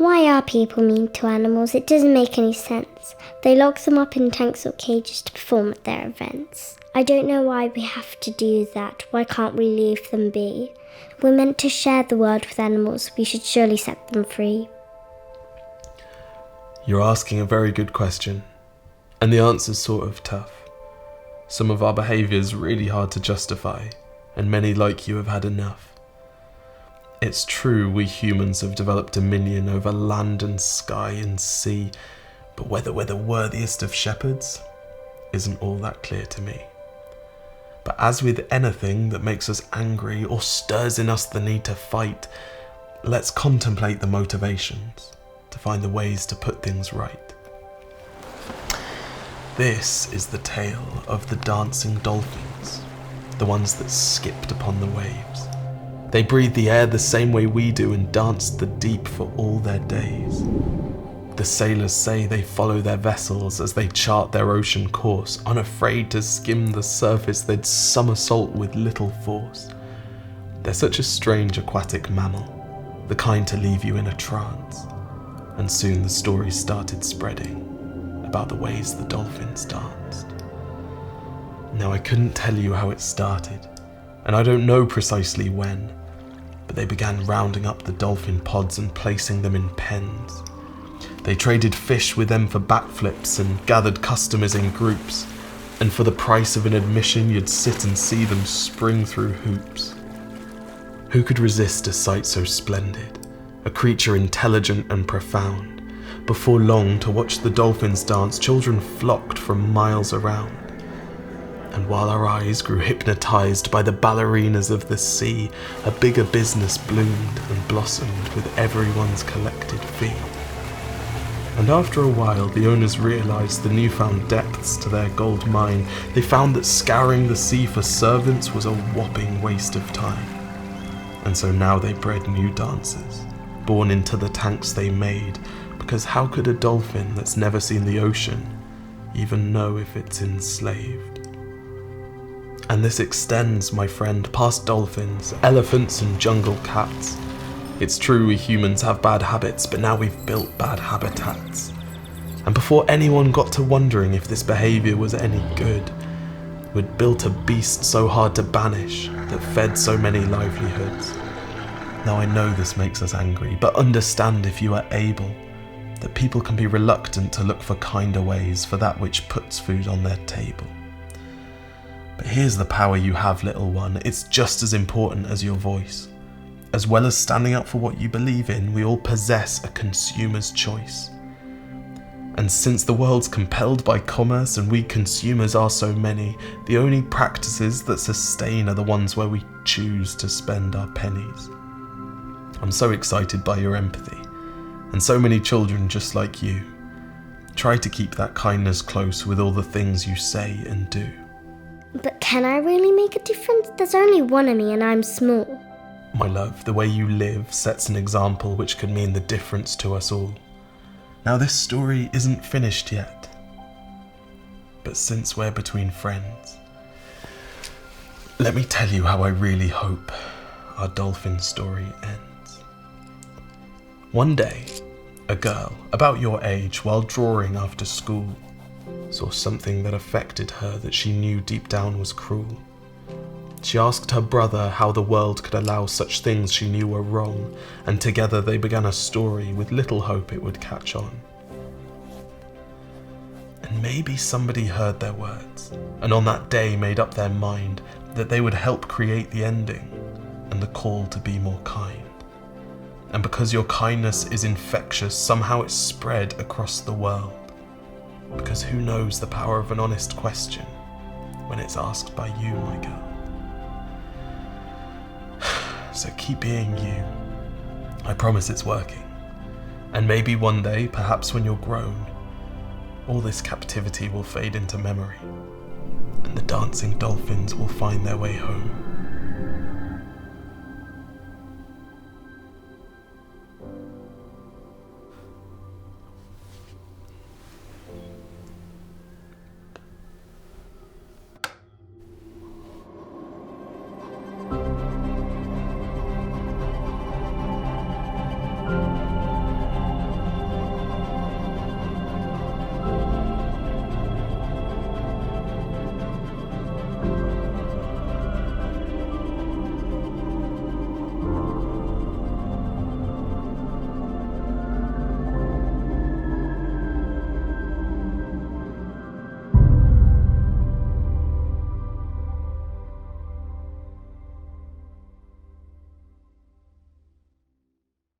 Why are people mean to animals? It doesn't make any sense. They lock them up in tanks or cages to perform at their events. I don't know why we have to do that. Why can't we leave them be? We're meant to share the world with animals. We should surely set them free. You're asking a very good question, and the answer's sort of tough. Some of our behaviour's really hard to justify, and many like you have had enough. It's true we humans have developed dominion over land and sky and sea, but whether we're the worthiest of shepherds isn't all that clear to me. But as with anything that makes us angry or stirs in us the need to fight, let's contemplate the motivations to find the ways to put things right. This is the tale of the Dancing Dolphins, the ones that skipped upon the waves. They breathed the air the same way we do and danced the deep for all their days. The sailors say they follow their vessels as they chart their ocean course, unafraid to skim the surface, they'd somersault with little force. They're such a strange aquatic mammal, the kind to leave you in a trance. And soon the stories started spreading about the ways the dolphins danced. Now I couldn't tell you how it started, and I don't know precisely when, but they began rounding up the dolphin pods and placing them in pens. They traded fish with them for backflips and gathered customers in groups, and for the price of an admission you'd sit and see them spring through hoops. Who could resist a sight so splendid, a creature intelligent and profound? Before long, to watch the dolphins dance, children flocked from miles around. And while our eyes grew hypnotized by the ballerinas of the sea, a bigger business bloomed and blossomed with everyone's collected fee. And after a while, the owners realized the newfound depths to their gold mine. They found that scouring the sea for servants was a whopping waste of time. And so now they bred new dancers, born into the tanks they made, because how could a dolphin that's never seen the ocean even know if it's enslaved? And this extends, my friend, past dolphins, elephants and jungle cats. It's true we humans have bad habits, but now we've built bad habitats. And before anyone got to wondering if this behaviour was any good, we'd built a beast so hard to banish that fed so many livelihoods. Now I know this makes us angry, but understand if you are able, that people can be reluctant to look for kinder ways for that which puts food on their table. But here's the power you have, little one. It's just as important as your voice. As well as standing up for what you believe in, we all possess a consumer's choice. And since the world's compelled by commerce and we consumers are so many, the only practices that sustain are the ones where we choose to spend our pennies. I'm so excited by your empathy, and so many children just like you. Try to keep that kindness close with all the things you say and do. But can I really make a difference? There's only one of me and I'm small. My love, the way you live sets an example which could mean the difference to us all. Now this story isn't finished yet, but since we're between friends, let me tell you how I really hope our dolphin story ends. One day, a girl about your age, while drawing after school, saw something that affected her that she knew deep down was cruel. She asked her brother how the world could allow such things she knew were wrong, and together they began a story with little hope it would catch on. And maybe somebody heard their words, and on that day made up their mind that they would help create the ending and the call to be more kind. And because your kindness is infectious, somehow it's spread across the world. Because who knows the power of an honest question when it's asked by you, my girl? So keep being you. I promise it's working. And maybe one day, perhaps when you're grown, all this captivity will fade into memory, and the dancing dolphins will find their way home.